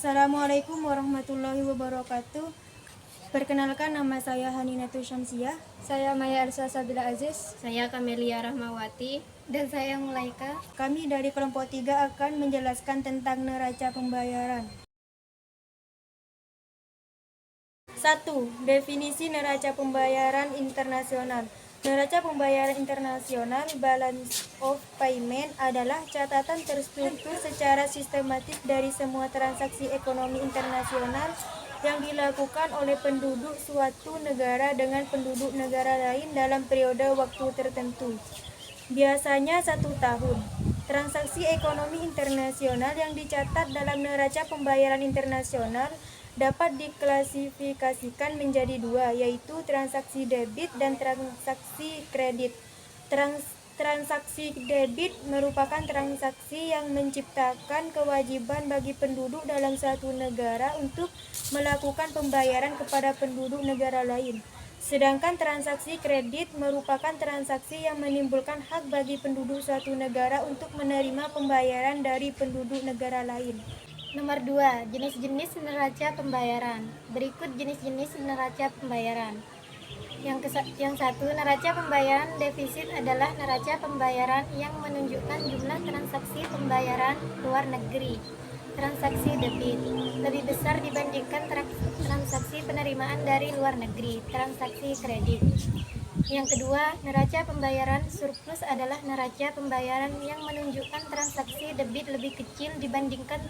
Assalamualaikum warahmatullahi wabarakatuh. Perkenalkan, nama saya Haninatul Syamsiah. Saya Maya Elsa Sabila Aziz. Saya Kamelia Rahmawati. Dan saya Mulaika. Kami dari kelompok 3 akan menjelaskan tentang neraca pembayaran. 1. Definisi neraca pembayaran internasional. Neraca pembayaran internasional (Balance of Payment) adalah catatan terstruktur secara sistematis dari semua transaksi ekonomi internasional yang dilakukan oleh penduduk suatu negara dengan penduduk negara lain dalam periode waktu tertentu, biasanya 1 tahun. Transaksi ekonomi internasional yang dicatat dalam neraca pembayaran internasional dapat diklasifikasikan menjadi 2, yaitu transaksi debit dan transaksi kredit. Transaksi debit merupakan transaksi yang menciptakan kewajiban bagi penduduk dalam suatu negara untuk melakukan pembayaran kepada penduduk negara lain. Sedangkan transaksi kredit merupakan transaksi yang menimbulkan hak bagi penduduk suatu negara untuk menerima pembayaran dari penduduk negara lain. Nomor 2. Jenis-jenis neraca pembayaran. Berikut jenis-jenis neraca pembayaran. Yang satu, neraca pembayaran defisit adalah neraca pembayaran yang menunjukkan jumlah transaksi pembayaran luar negeri. Transaksi debit lebih besar dibandingkan transaksi penerimaan dari luar negeri. Transaksi kredit. Yang kedua, neraca pembayaran surplus adalah neraca pembayaran yang menunjukkan transaksi debit lebih kecil dibandingkan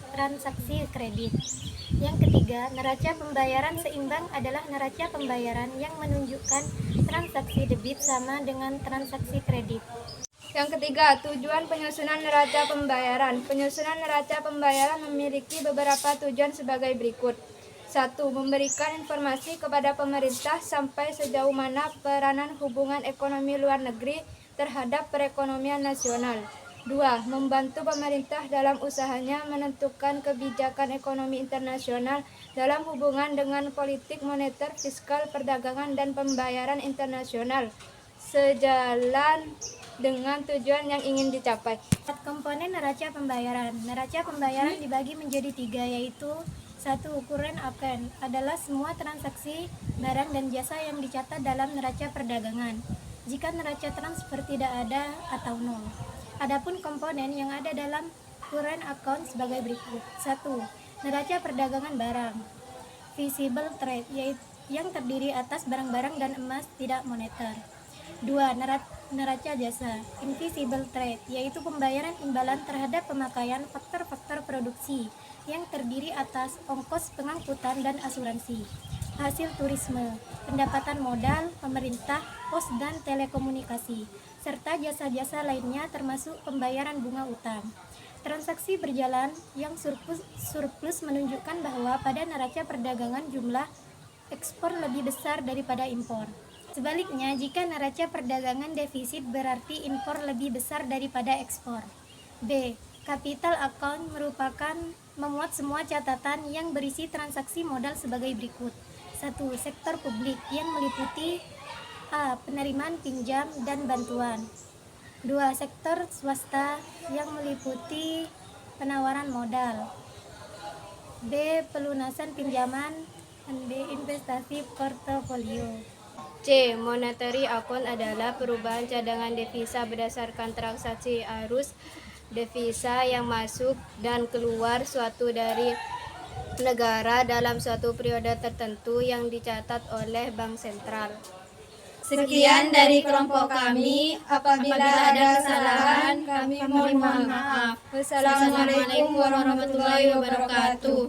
transaksi kredit. Yang ketiga, neraca pembayaran seimbang adalah neraca pembayaran yang menunjukkan transaksi debit sama dengan transaksi kredit. Yang ketiga, tujuan penyusunan neraca pembayaran. Penyusunan neraca pembayaran memiliki beberapa tujuan sebagai berikut. 1. Memberikan informasi kepada pemerintah sampai sejauh mana peranan hubungan ekonomi luar negeri terhadap perekonomian nasional. 2. Membantu pemerintah dalam usahanya menentukan kebijakan ekonomi internasional dalam hubungan dengan politik moneter, fiskal, perdagangan, dan pembayaran internasional sejalan dengan tujuan yang ingin dicapai. Komponen neraca pembayaran. Neraca pembayaran dibagi menjadi 3, yaitu 1. Current account adalah semua transaksi barang dan jasa yang dicatat dalam neraca perdagangan jika neraca transfer tidak ada atau nol. Adapun komponen yang ada dalam current account sebagai berikut. 1. Neraca perdagangan barang, visible trade, yaitu yang terdiri atas barang-barang dan emas tidak moneter. 2. Neraca jasa, invisible trade, yaitu pembayaran imbalan terhadap pemakaian faktor-faktor produksi yang terdiri atas ongkos pengangkutan dan asuransi, hasil turisme, pendapatan modal, pemerintah, pos dan telekomunikasi, serta jasa-jasa lainnya termasuk pembayaran bunga utang. Transaksi berjalan yang surplus menunjukkan bahwa pada neraca perdagangan jumlah ekspor lebih besar daripada impor. Sebaliknya, jika neraca perdagangan defisit berarti impor lebih besar daripada ekspor. B. Capital account memuat semua catatan yang berisi transaksi modal sebagai berikut. 1. Sektor publik yang meliputi A. Penerimaan pinjam dan bantuan. 2. Sektor swasta yang meliputi penawaran modal. B. Pelunasan pinjaman. Dan D. Investasi portofolio. C. Monetary account adalah perubahan cadangan devisa berdasarkan transaksi arus devisa yang masuk dan keluar suatu dari negara dalam suatu periode tertentu yang dicatat oleh bank sentral. Sekian dari kelompok kami. Apabila ada kesalahan, kami mohon maaf. Wassalamualaikum warahmatullahi wabarakatuh.